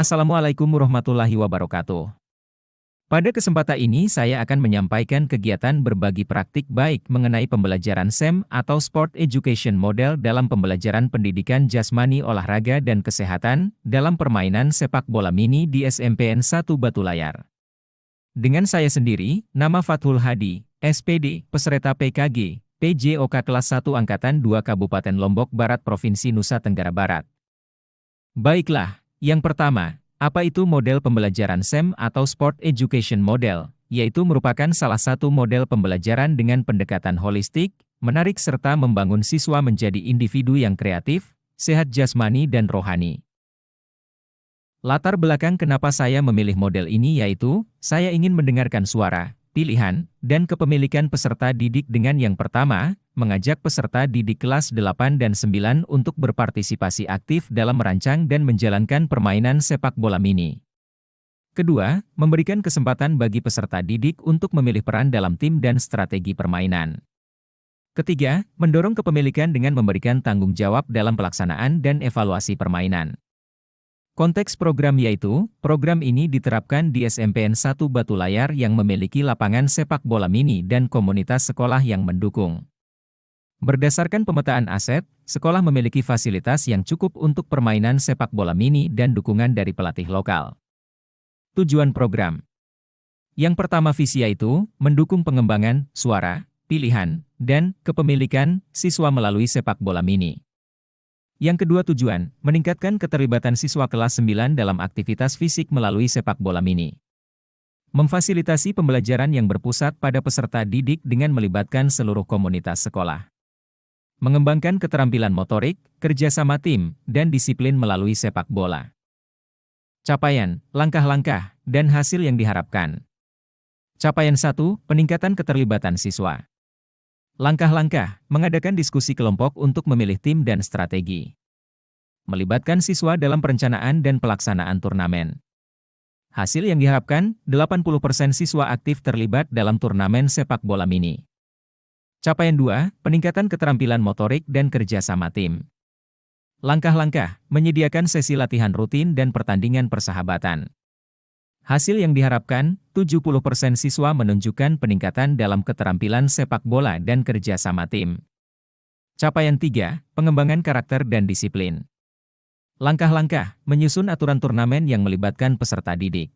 Assalamualaikum warahmatullahi wabarakatuh. Pada kesempatan ini saya akan menyampaikan kegiatan berbagi praktik baik mengenai pembelajaran SEM atau Sport Education Model dalam pembelajaran pendidikan jasmani olahraga dan kesehatan dalam permainan sepak bola mini di SMPN 1 Batu Layar. Dengan saya sendiri, nama Fathul Hadi, SPD, peserta PKG, PJOK kelas 1 Angkatan 2 Kabupaten Lombok Barat Provinsi Nusa Tenggara Barat. Baiklah, yang pertama, apa itu model pembelajaran SEM atau Sport Education Model, yaitu merupakan salah satu model pembelajaran dengan pendekatan holistik, menarik serta membangun siswa menjadi individu yang kreatif, sehat jasmani dan rohani. Latar belakang kenapa saya memilih model ini yaitu, saya ingin mendengarkan suara, pilihan, dan kepemilikan peserta didik dengan yang pertama, mengajak peserta didik kelas 8 dan 9 untuk berpartisipasi aktif dalam merancang dan menjalankan permainan sepak bola mini. Kedua, memberikan kesempatan bagi peserta didik untuk memilih peran dalam tim dan strategi permainan. Ketiga, mendorong kepemilikan dengan memberikan tanggung jawab dalam pelaksanaan dan evaluasi permainan. Konteks program yaitu, program ini diterapkan di SMPN 1 Batu Layar yang memiliki lapangan sepak bola mini dan komunitas sekolah yang mendukung. Berdasarkan pemetaan aset, sekolah memiliki fasilitas yang cukup untuk permainan sepak bola mini dan dukungan dari pelatih lokal. Tujuan program. Yang pertama visi yaitu, mendukung pengembangan, suara, pilihan, dan kepemilikan siswa melalui sepak bola mini. Yang kedua tujuan, meningkatkan keterlibatan siswa kelas 9 dalam aktivitas fisik melalui sepak bola mini. Memfasilitasi pembelajaran yang berpusat pada peserta didik dengan melibatkan seluruh komunitas sekolah. Mengembangkan keterampilan motorik, kerjasama tim, dan disiplin melalui sepak bola. Capaian, langkah-langkah, dan hasil yang diharapkan. Capaian 1, peningkatan keterlibatan siswa. Langkah-langkah, mengadakan diskusi kelompok untuk memilih tim dan strategi. Melibatkan siswa dalam perencanaan dan pelaksanaan turnamen. Hasil yang diharapkan, 80% siswa aktif terlibat dalam turnamen sepak bola mini. Capaian 2, peningkatan keterampilan motorik dan kerjasama tim. Langkah-langkah, menyediakan sesi latihan rutin dan pertandingan persahabatan. Hasil yang diharapkan, 70% siswa menunjukkan peningkatan dalam keterampilan sepak bola dan kerjasama tim. Capaian 3, pengembangan karakter dan disiplin. Langkah-langkah, menyusun aturan turnamen yang melibatkan peserta didik.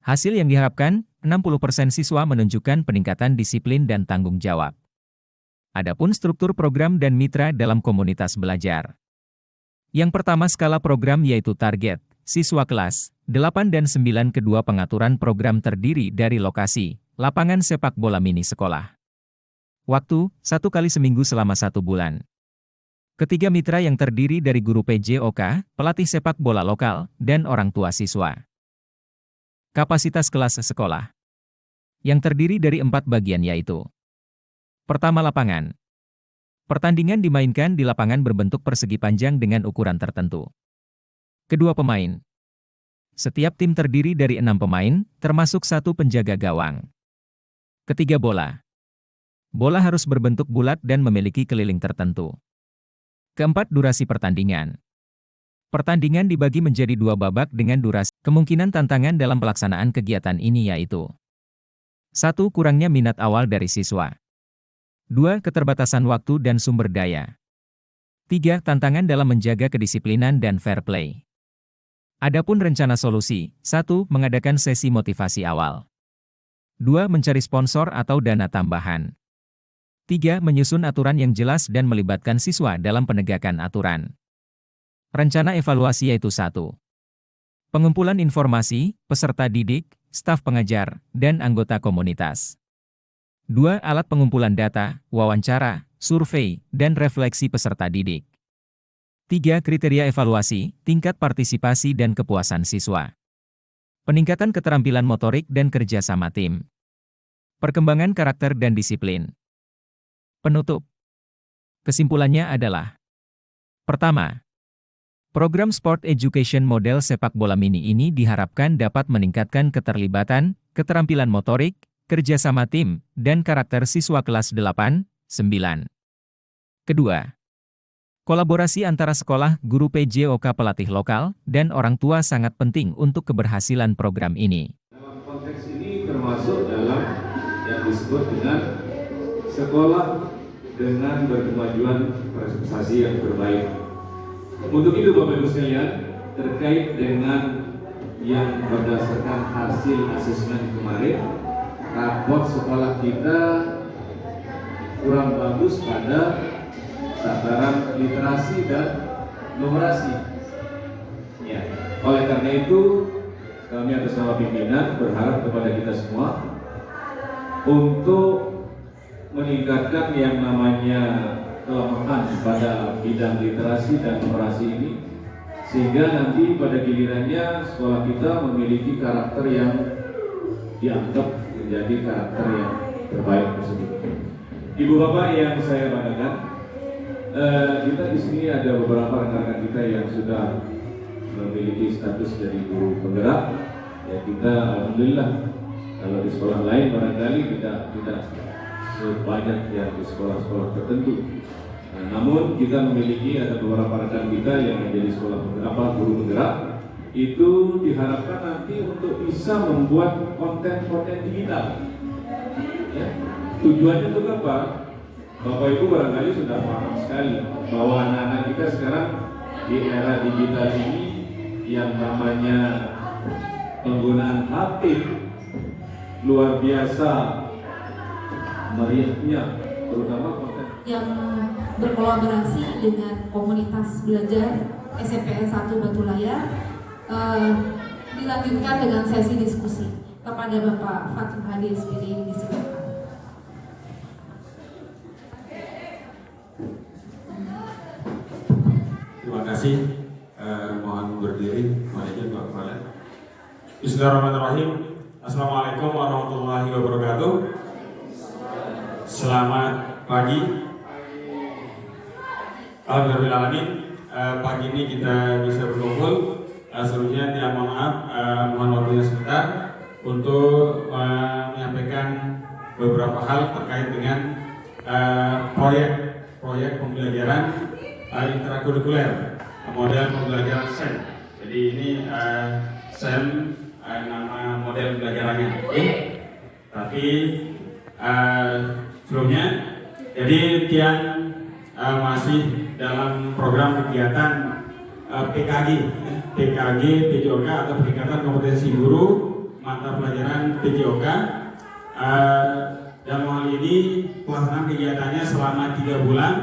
Hasil yang diharapkan, 60% siswa menunjukkan peningkatan disiplin dan tanggung jawab. Adapun struktur program dan mitra dalam komunitas belajar. Yang pertama skala program yaitu target, siswa kelas 8 dan 9 kedua pengaturan program terdiri dari lokasi, lapangan sepak bola mini sekolah. Waktu, 1 kali seminggu selama 1 bulan. Ketiga mitra yang terdiri dari guru PJOK, pelatih sepak bola lokal, dan orang tua siswa. Kapasitas kelas sekolah. Yang terdiri dari 4 bagian yaitu. Pertama lapangan. Pertandingan dimainkan di lapangan berbentuk persegi panjang dengan ukuran tertentu. Kedua pemain. Setiap tim terdiri dari 6 pemain, termasuk 1 penjaga gawang. Ketiga bola. Bola harus berbentuk bulat dan memiliki keliling tertentu. Keempat durasi pertandingan. Pertandingan dibagi menjadi 2 babak dengan durasi. Kemungkinan tantangan dalam pelaksanaan kegiatan ini yaitu 1. Kurangnya minat awal dari siswa. 2. Keterbatasan waktu dan sumber daya. 3. Tantangan dalam menjaga kedisiplinan dan fair play. Adapun rencana solusi, 1. Mengadakan sesi motivasi awal. 2. Mencari sponsor atau dana tambahan. 3. Menyusun aturan yang jelas dan melibatkan siswa dalam penegakan aturan. Rencana evaluasi yaitu 1. Pengumpulan informasi, peserta didik, staf pengajar, dan anggota komunitas. 2. Alat pengumpulan data, wawancara, survei, dan refleksi peserta didik. 3. Kriteria evaluasi, tingkat partisipasi dan kepuasan siswa. Peningkatan keterampilan motorik dan kerjasama tim. Perkembangan karakter dan disiplin. Penutup. Kesimpulannya adalah: pertama, program Sport Education Model sepak bola mini ini diharapkan dapat meningkatkan keterlibatan, keterampilan motorik, kerjasama tim, dan karakter siswa kelas 8, 9. Kedua, Kolaborasi antara sekolah, guru PJOK, pelatih lokal, dan orang tua sangat penting untuk keberhasilan program ini. Dalam konteks ini termasuk dalam yang disebut dengan sekolah dengan berkemajuan prestasi yang terbaik. Untuk itu Bapak Ibu sekalian, terkait dengan yang berdasarkan hasil asesmen kemarin, raport sekolah kita kurang bagus pada tataran literasi dan numerasi. Ya, oleh karena itu kami atas nama pimpinan berharap kepada kita semua untuk meningkatkan yang namanya kelemahan pada bidang literasi dan numerasi ini, sehingga nanti pada gilirannya sekolah kita memiliki karakter yang dianggap menjadi karakter yang terbaik tersebut. Ibu Bapak yang saya banggakan, kita di sini ada beberapa rekan-rekan kita yang sudah memiliki status dari guru penggerak. Ya, kita alhamdulillah, kalau di sekolah lain barangkali tidak sebanyak yang di sekolah-sekolah tertentu. Namun kita memiliki ada beberapa rekan kita yang menjadi guru penggerak. Itu diharapkan nanti untuk bisa membuat konten-konten digital. Ya. Tujuannya untuk apa? Bapak Ibu barangkali sudah paham sekali bahwa anak-anak kita sekarang di era digital ini yang namanya penggunaan HP luar biasa meriahnya, terutama konten yang berkolaborasi dengan komunitas belajar SMPN 1 Batu Layar, dilanjutkan dengan sesi diskusi. Kepada Bapak Fatum Hadi SPD disilakan. Terima kasih. Mohon berdiri. Mohon Pak Kepala. Bismillahirrahmanirrahim. Assalamualaikum warahmatullahi wabarakatuh. Selamat pagi. Alhamdulillahirrahmanirrahim. Pagi ini kita bisa berkumpul. Sebelumnya tidak mohon maaf, mohon waktunya sebentar untuk menyampaikan beberapa hal terkait dengan proyek pembelajaran intrakurikuler, model pembelajaran SEM. Jadi ini SEM nama model pembelajarannya. Tapi sebelumnya, jadi Tian masih dalam program kegiatan PKG, PJOK atau Peningkatan Kompetensi Guru Mata Pelajaran PJOK. Dalam hal ini pelaksanaan kegiatannya selama 3 bulan,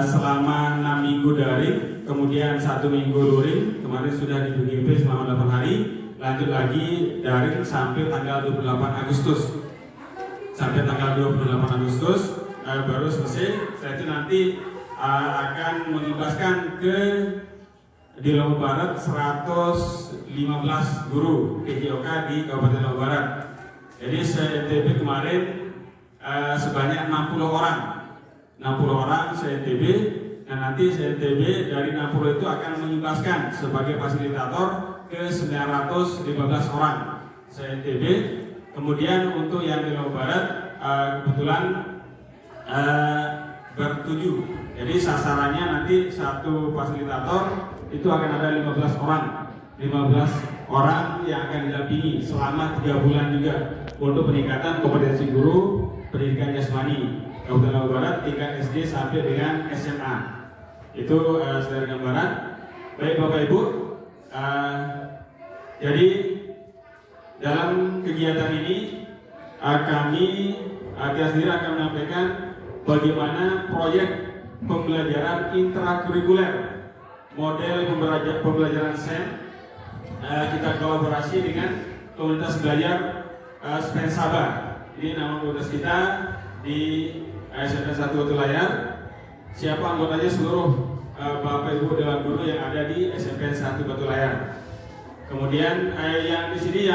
selama 6 minggu daring, kemudian 1 minggu luring. Kemarin sudah di BGP selama 8 hari, lanjut lagi daring sampai tanggal 28 Agustus. Sampai tanggal 28 Agustus baru selesai. Setelah itu nanti akan mengimbaskan ke di Lombok Barat 115 guru PJOK di Kabupaten Lombok Barat. Jadi se-NTB kemarin sebanyak 60 orang se-NTB. Nah, nanti se-NTB dari 60 itu akan mengimbaskan sebagai fasilitator ke 915 orang se-NTB. Kemudian untuk yang di Lombok Barat kebetulan bertujuh. Jadi sasarannya nanti satu fasilitator itu akan ada 15 orang yang akan didampingi selama 3 bulan juga untuk peningkatan kompetensi guru pendidikan jasmani Kabupaten Lombok Barat tingkat SD sampai dengan SMA. Itu secara gambaran. Baik Bapak Ibu, jadi dalam kegiatan ini kami sendiri akan menyampaikan bagaimana proyek pembelajaran intrakurikuler model pembelajaran SEM. Kita kolaborasi dengan komunitas belajar SPEN Sabah. Ini nama komunitas kita di SMPN 1 Batu Layar. Siapa anggotanya? Seluruh Bapak Ibu Dewan Guru yang ada di SMPN 1 Batu Layar. Kemudian yang di sini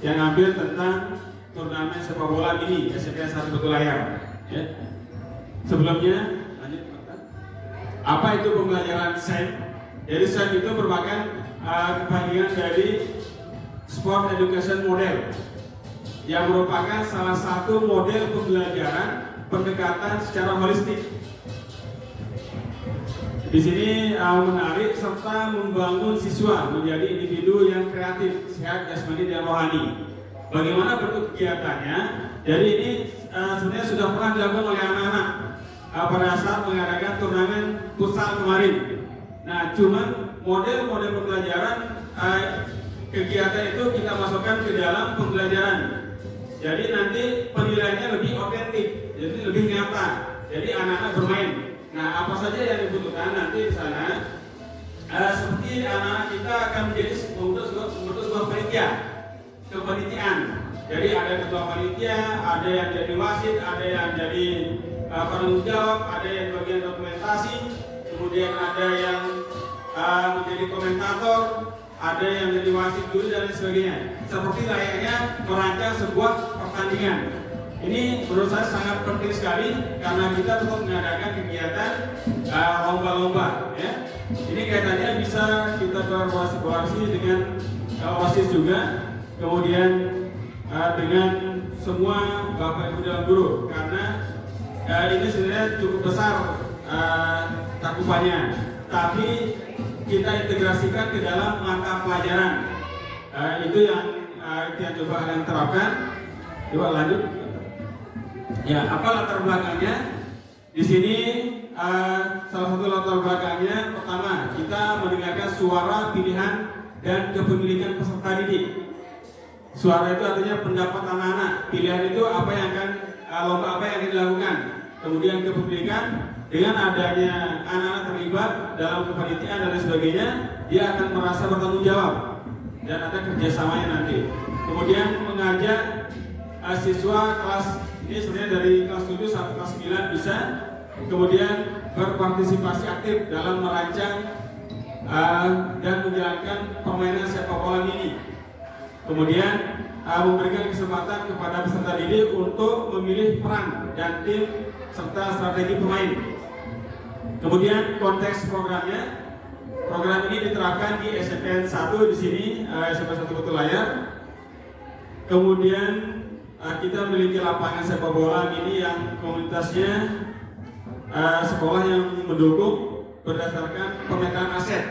yang ambil tentang turnamen sepak bola mini SMPN 1 Batu Layar. Ya. Sebelumnya, lanjut. Apa itu pembelajaran SEM? Jadi SEM itu merupakan kebangkitan dari Sport Education Model yang merupakan salah satu model pembelajaran pendekatan secara holistik. Di sini menarik serta membangun siswa menjadi individu yang kreatif, sehat jasmani dan rohani. Bagaimana bentuk kegiatannya? Jadi ini sebenarnya sudah pernah dilakukan oleh anak-anak pada saat mengadakan turnamen futsal kemarin. Nah, cuman model-model pembelajaran kegiatan itu kita masukkan ke dalam pembelajaran. Jadi nanti penilaiannya lebih otentik, jadi lebih nyata. Jadi anak-anak bermain. Nah, apa saja yang dibutuhkan nanti di sana? Seperti anak-anak kita akan menjadi membentuk sebuah kepanitiaan. Jadi ada ketua panitia, ada yang jadi wasit, ada yang jadi penanggung jawab, ada yang bagian dokumentasi, kemudian ada yang menjadi komentator, ada yang jadi wasit dulu dan lain sebagainya. Seperti layaknya merancang sebuah pertandingan. Ini menurut saya sangat penting sekali karena kita tetap mengadakan kegiatan lomba-lomba. Ya. Ini kaitannya bisa kita kolaborasi dengan OSIS juga, kemudian dengan semua Bapak Ibu dan guru karena ini sebenarnya cukup besar cakupannya, tapi kita integrasikan ke dalam mata pelajaran. Itu yang kita coba kalian terapkan. Coba lanjut. Ya, apa latar belakangnya? Di sini salah satu latar belakangnya pertama kita mendengarkan suara pilihan dan kepemilikan peserta didik. Suara itu artinya pendapat anak-anak. Pilihan itu apa yang akan lomba apa yang akan dilakukan. Kemudian kepemilikan dengan adanya anak-anak terlibat dalam kepanitiaan dan lain sebagainya, dia akan merasa bertanggung jawab dan ada kerjasamanya nanti. Kemudian mengajak siswa kelas ini sebenarnya dari kelas 7 sampai kelas 9 bisa, kemudian berpartisipasi aktif dalam merancang dan menjalankan permainan sepak bola mini. Kemudian memberikan kesempatan kepada peserta didik untuk memilih peran dan tim serta strategi pemain. Kemudian konteks programnya, program ini diterapkan di SMPN 1 di sini, SMPN 1 Batu Layar. Kemudian kita memiliki lapangan sepak bola ini yang komunitasnya sekolah yang mendukung berdasarkan pemetaan aset.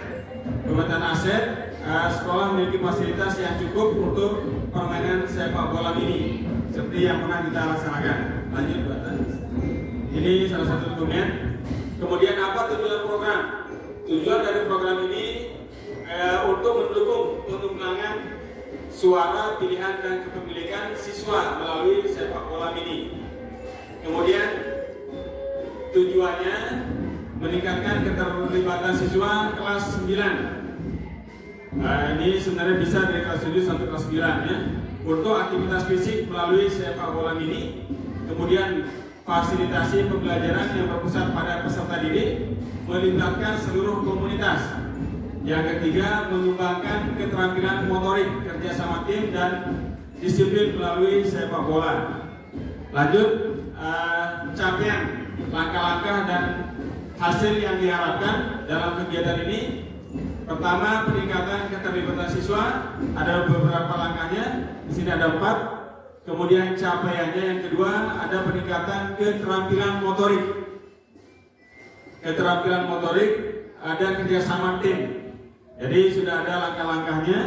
Pemetaan aset, sekolah memiliki fasilitas yang cukup untuk permainan sepak bola ini seperti yang pernah kita laksanakan. Lanjut, Pak. Ini salah satu dokumen. Kemudian apa tujuan program? Tujuan dari program ini untuk mendukung pengembangan suara, pilihan dan kepemilikan siswa melalui sepak bola mini. Kemudian tujuannya meningkatkan keterlibatan siswa kelas 9. Ini sebenarnya bisa dari kelas 7 sampai kelas 9 ya. Untuk aktivitas fisik melalui sepak bola mini. Kemudian fasilitasi pembelajaran yang berpusat pada peserta didik, melibatkan seluruh komunitas. Yang ketiga, mengembangkan keterampilan motorik, kerjasama tim dan disiplin melalui sepak bola. Lanjut, capaian, langkah-langkah dan hasil yang diharapkan dalam kegiatan ini. Pertama, peningkatan keterlibatan siswa, ada beberapa langkahnya. Di sini ada 4. Kemudian capaiannya yang kedua, ada peningkatan keterampilan motorik. Keterampilan motorik, ada kerjasama tim. Jadi sudah ada langkah-langkahnya.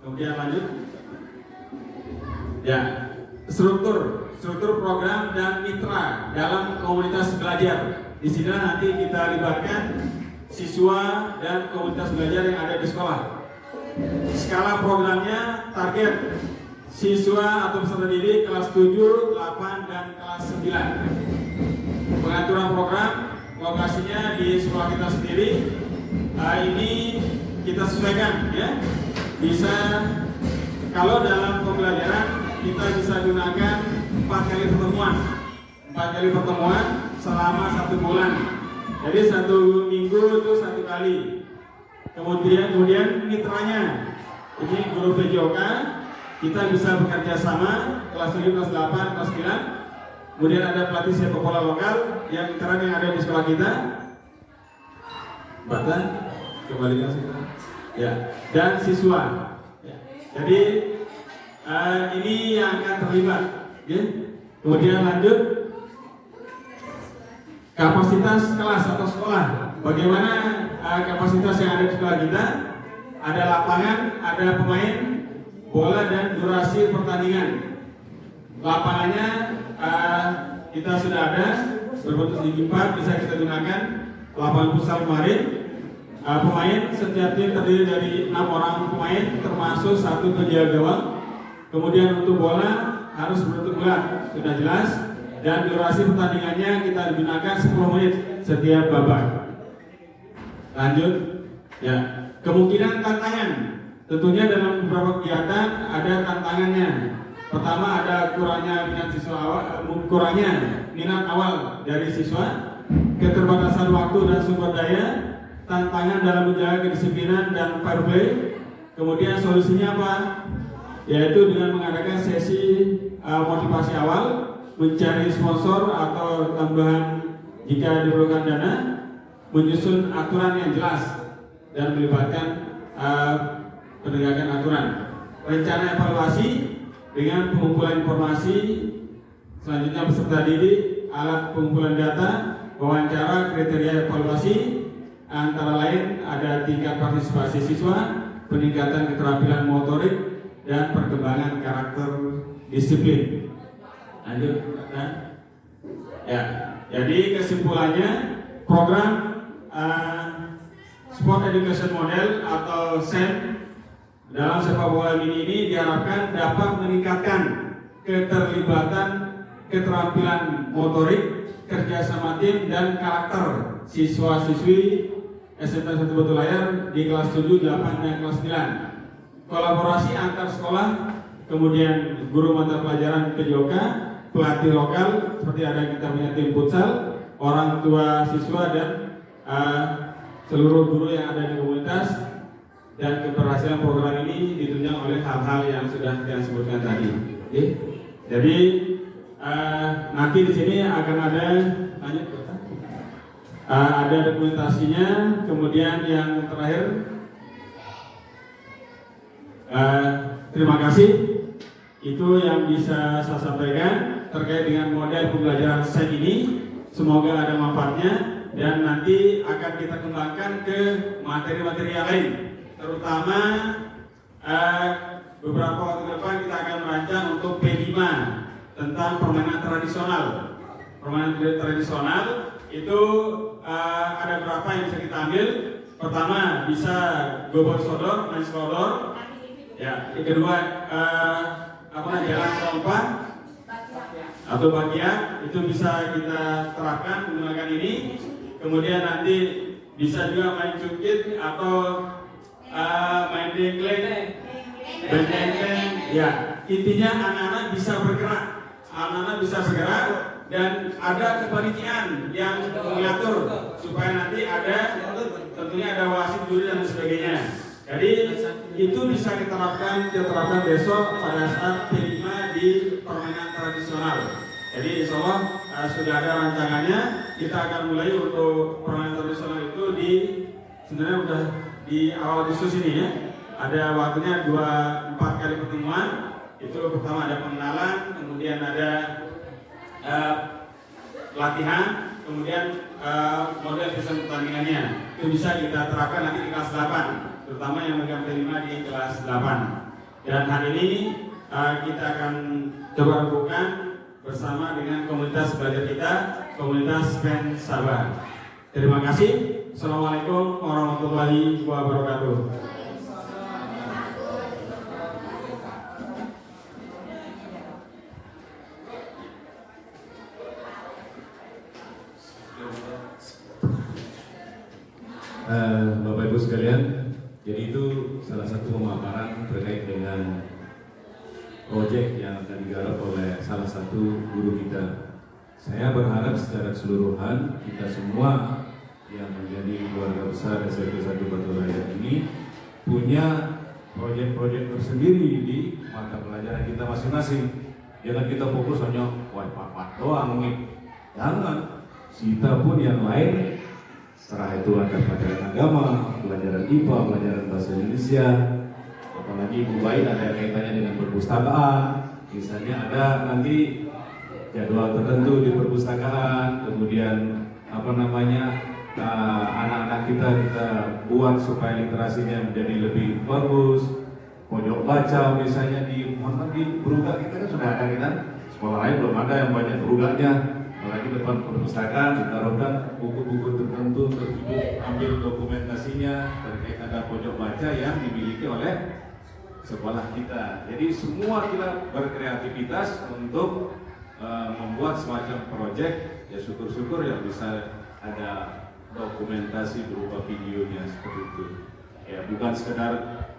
Kemudian lanjut. Ya, struktur program dan mitra dalam komunitas belajar. Di sini nanti kita libatkan siswa dan komunitas belajar yang ada di sekolah. Skala programnya target siswa atau peserta didik kelas 7, 8, dan kelas 9. Pengaturan program, lokasinya di sekolah kita sendiri. Ini kita sesuaikan ya. Bisa kalau dalam pembelajaran kita bisa gunakan 4 kali pertemuan. 4 kali pertemuan selama 1 bulan. Jadi 1 minggu itu 1 kali. Kemudian mitranya. Ini guru PJOK. Kita bisa bekerja sama kelas 7, kelas 8, kelas 9. Kemudian ada pelatih sepak bola lokal yang keren yang ada di sekolah kita. Batan, kembalikan kita. Ya, dan siswa. Ya. Jadi ini yang akan terlibat. Ya. Kemudian lanjut kapasitas kelas atau sekolah. bagaimana kapasitas yang ada di sekolah kita. Ada lapangan, ada pemain, bola, dan durasi pertandingan. Lapangannya kita sudah ada, berbentuk segi 4, bisa kita gunakan. Lapangan futsal kemarin. Pemain, setiap tim terdiri dari 6 orang pemain, termasuk 1 penjaga gawang. Kemudian untuk bola harus berbentuk bulat, sudah jelas. Dan durasi pertandingannya kita digunakan 10 menit setiap babak. Lanjut, ya. Kemungkinan tantangan, tentunya dalam beberapa kegiatan ada tantangannya. Pertama, ada kurangnya minat awal dari siswa, keterbatasan waktu dan sumber daya, tantangan dalam menjaga kedisiplinan dan fair play. Kemudian solusinya apa? Yaitu dengan mengadakan sesi motivasi awal, mencari sponsor atau tambahan jika diperlukan dana, menyusun aturan yang jelas dan melibatkan penegakan aturan. Rencana evaluasi dengan pengumpulan informasi, selanjutnya peserta didik, alat pengumpulan data, wawancara, kriteria evaluasi, antara lain ada tingkat partisipasi siswa, peningkatan keterampilan motorik, dan perkembangan karakter disiplin. Lanjut, ya. Jadi kesimpulannya, program Sport Education Model atau SEM dalam sepak bola mini ini diharapkan dapat meningkatkan keterlibatan, keterampilan motorik, kerjasama tim, dan karakter siswa-siswi SMP 1 Batu Layar di kelas 7, 8, dan kelas 9. Kolaborasi antar sekolah, kemudian guru mata pelajaran PJOK, pelatih lokal seperti ada kita punya tim futsal, orang tua siswa, dan seluruh guru yang ada di komunitas. Dan keberhasilan program ini ditunjang oleh hal-hal yang sudah kita sebutkan tadi. Oke? Jadi nanti di sini akan ada ada dokumentasinya. Kemudian yang terakhir, terima kasih. Itu yang bisa saya sampaikan terkait dengan model pembelajaran SEM ini. Semoga ada manfaatnya dan nanti akan kita kembangkan ke materi-materi yang lain. Terutama beberapa waktu ke depan kita akan merancang untuk P5 tentang permainan tradisional. Permainan tradisional itu ada berapa yang bisa kita ambil. Pertama bisa gobor sodor, main sodor. Ya, yang kedua jalan lompat atau bagian itu bisa kita terapkan menggunakan ini. Kemudian nanti bisa juga main cukit atau main dengkleng, benteng. Ya, intinya anak-anak bisa bergerak, dan ada kepanitiaan yang mengatur supaya nanti ada tentunya ada wasit, juri, dan sebagainya. Jadi itu bisa diterapkan besok pada saat P5 di permainan tradisional. Jadi insya Allah sudah ada rancangannya. Kita akan mulai untuk permainan tradisional itu sebenarnya udah di awal Agustus ini ya. Ada waktunya 4 kali pertemuan. Itu pertama ada pengenalan, kemudian ada latihan, kemudian model sistem pertandingannya. Itu bisa kita terapkan nanti di kelas 8, terutama yang megang P5 di kelas 8. Dan hari ini kita akan coba lakukan bersama dengan komunitas belajar kita, komunitas Pen Sabar. Terima kasih. Assalamualaikum warahmatullahi wabarakatuh. Bapak Ibu sekalian, jadi itu salah satu pemaparan terkait dengan proyek yang akan digarap oleh salah satu guru kita. Saya berharap secara keseluruhan kita semua yang menjadi keluarga besar SMP 1 Batu Layar ini punya proyek-proyek tersendiri di mata pelajaran kita masing-masing. Jangan kita fokus hanya pak doang nih. Jangan, kita pun yang lain. Setelah itu ada pelajaran agama, pelajaran IPA, pelajaran bahasa Indonesia, apalagi Ibu Baik ada kaitannya dengan perpustakaan. Misalnya ada nanti jadwal tertentu di perpustakaan, kemudian anak-anak kita buat supaya literasinya menjadi lebih bagus. Pojok baca misalnya di Brugak kita kan sudah ada kan, sekolah lain belum ada yang banyak Brugaknya. Apalagi depan perpustakaan ditaruhkan buku-buku tertentu, terus ibu ambil dokumentasinya terkait ada pojok baca yang dimiliki oleh sekolah kita. Jadi semua kita berkreativitas untuk membuat semacam proyek, ya syukur-syukur yang bisa ada dokumentasi berupa videonya seperti itu. Ya bukan sekedar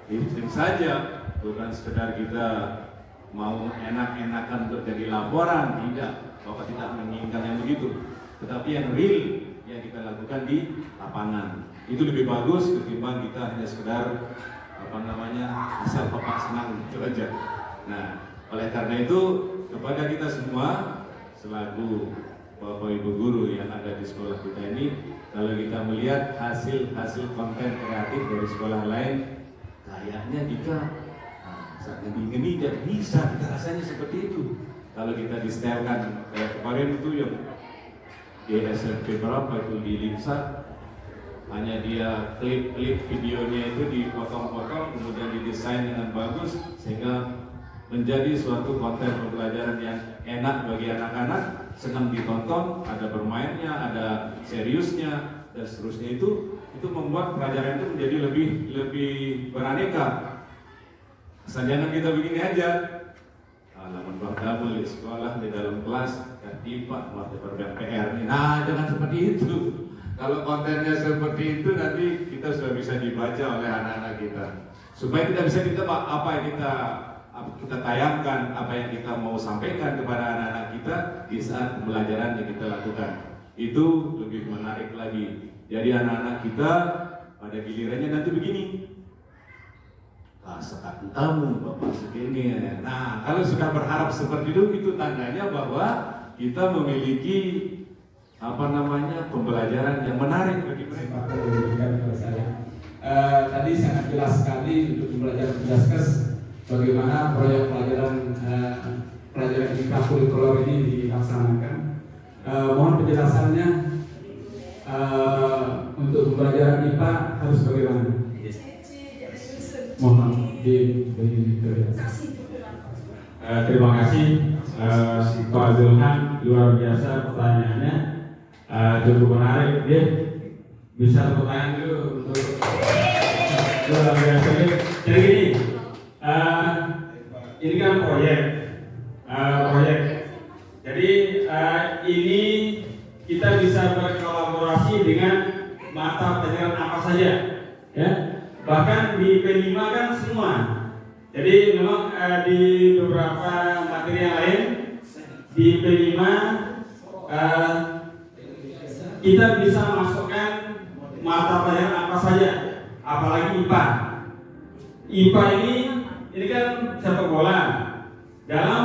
lifting saja, bukan sekedar kita mau enak-enakan untuk jadi laporan, tidak. Bapak tidak menginginkan yang begitu, tetapi yang real yang kita lakukan di lapangan itu lebih bagus ketimbang kita hanya sekedar asal Bapak senang itu aja. Nah, oleh karena itu kepada kita semua selaku Bapak Ibu guru yang ada di sekolah kita ini, kalau kita melihat hasil konten kreatif dari sekolah lain, kayaknya kita saat ini tidak bisa kita rasanya seperti itu. Kalau kita disetelkan kayak kemarin itu yang di SMP berapa itu di Limsa, hanya dia klip videonya itu dipotong-potong kemudian didesain dengan bagus sehingga menjadi suatu konten pembelajaran yang enak bagi anak-anak, senang ditonton, ada bermainnya, ada seriusnya dan seterusnya. Itu membuat pelajaran itu menjadi lebih beraneka. Asal jangan kita begini aja, halaman bangdabul di sekolah, di dalam kelas, tiba waktu berbagai PR. Nah, jangan seperti itu. Kalau kontennya seperti itu, nanti kita sudah bisa dibaca oleh anak-anak kita. Supaya kita bisa ditebak apa yang kita tayangkan, apa yang kita mau sampaikan kepada anak-anak kita di saat pembelajaran yang kita lakukan. Itu lebih menarik lagi. Jadi anak-anak kita pada gilirannya nanti begini. Sekat tamu Bapak segini. Nah, kalau sudah berharap seperti itu tandanya bahwa kita memiliki pembelajaran yang menarik bagi mereka. Tadi sangat jelas sekali untuk pembelajaran Jaskes bagaimana proyek pelajaran ekstrakurikuler ini dilaksanakan. Mohon penjelasannya untuk pembelajaran IPA harus bagaimana? Mohon terima kasih Pak Zulhan, luar biasa pertanyaannya, cukup menarik. Dia bisa tepuk tangan dulu untuk luar biasa. Jadi gini, ini kan proyek. Jadi ini kita bisa berkolaborasi dengan mata pelajaran apa saja, ya. Bahkan di P5 kan semua. Jadi memang di beberapa materi yang lain di P5 kita bisa masukkan mata pelajaran apa saja, apalagi IPA. IPA ini kan sepak bola. Dalam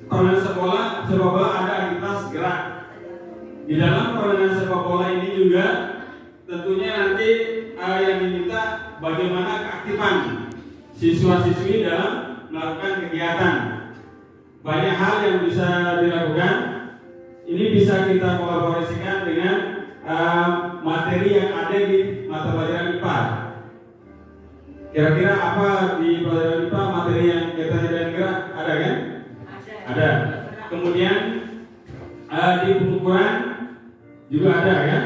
permainan sepak bola ada aktivitas gerak. Di dalam permainan sepak bola ini juga tentunya nanti yang diminta bagaimana keaktifan siswa-siswi dalam melakukan kegiatan. Banyak hal yang bisa dilakukan. Ini bisa kita kolaborasikan dengan materi yang ada di mata pelajaran IPA. Kira-kira apa di pelajaran IPA materi yang kaitannya dengan gerak ada kan? Ada. Kemudian di pengukuran juga ada kan?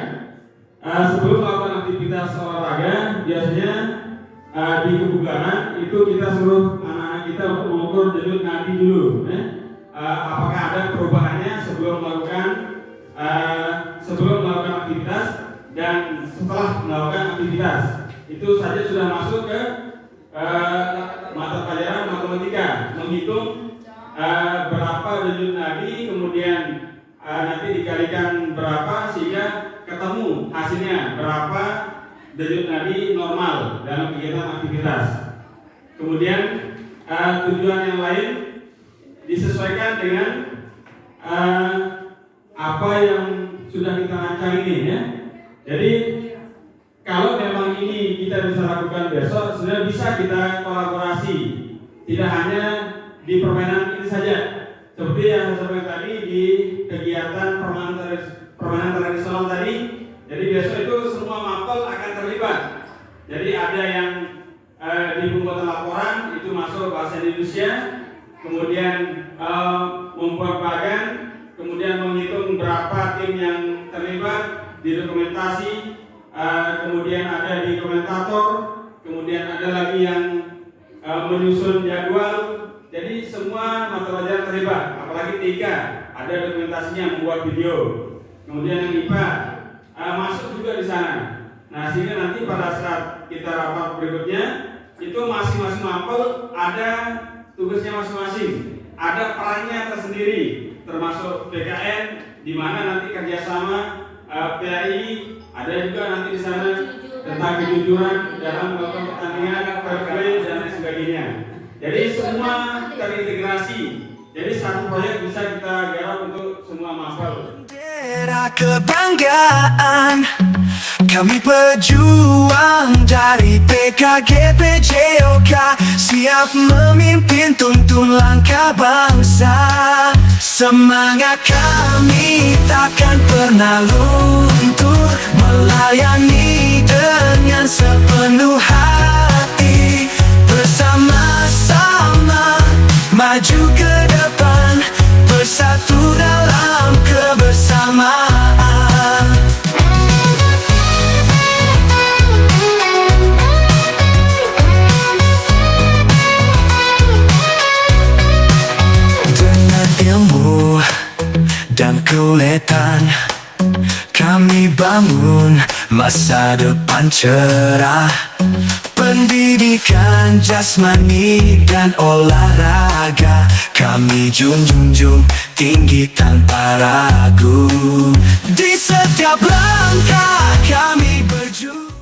Sebelum melakukan aktivitas olahraga, biasanya di kebugaran itu kita suruh anak-anak kita untuk mengukur denyut nadi dulu. Apakah ada perubahannya sebelum melakukan aktivitas dan setelah melakukan aktivitas. Itu saja sudah masuk ke mata pelajaran matematika, menghitung berapa denyut nadi, kemudian nanti dikalikan berapa sehingga ketemu hasilnya berapa denyut nadi normal dalam kegiatan aktivitas. Kemudian tujuan yang lain disesuaikan dengan apa yang sudah kita rancang ini, ya. Jadi kalau memang ini kita bisa lakukan besok, sudah bisa kita kolaborasi. Tidak hanya di permainan ini saja. Seperti yang saya sampaikan tadi di kegiatan permainan tradisional tadi, Jadi besok itu semua mapel akan terlibat. Jadi ada yang di pembuatan laporan itu masuk bahasa Indonesia, kemudian membuat bagan, kemudian menghitung berapa tim yang terlibat di dokumentasi, kemudian ada di komentator, kemudian ada lagi yang menyusun jadwal. Jadi semua mata pelajaran terlibat, apalagi TIK ada dokumentasinya, membuat video. Kemudian yang IPA masuk juga di sana. Nah, sehingga nanti pada saat kita rapat berikutnya itu masing-masing mapel ada tugasnya masing-masing, ada perannya tersendiri, termasuk PKN di mana nanti kerjasama PAI, ada juga nanti di sana tentang kejujuran dalam melakukan pertandingan, fair play dan lain sebagainya. Jadi semua terintegrasi. Jadi satu proyek bisa kita garap untuk semua mapel. Bendera kebanggaan, kami pejuang dari PKG PJOK, siap memimpin tuntun langkah bangsa. Semangat kami takkan pernah luntur, melayani dengan sepenuh hati. Bersama-sama maju ke depan, bersatu dalam kebersamaan. Dengan ilmu dan keuletan kami bangun masa depan cerah. Pendidikan jasmani dan olahraga kami junjung tinggi tanpa ragu. Di setiap langkah kami berjuang.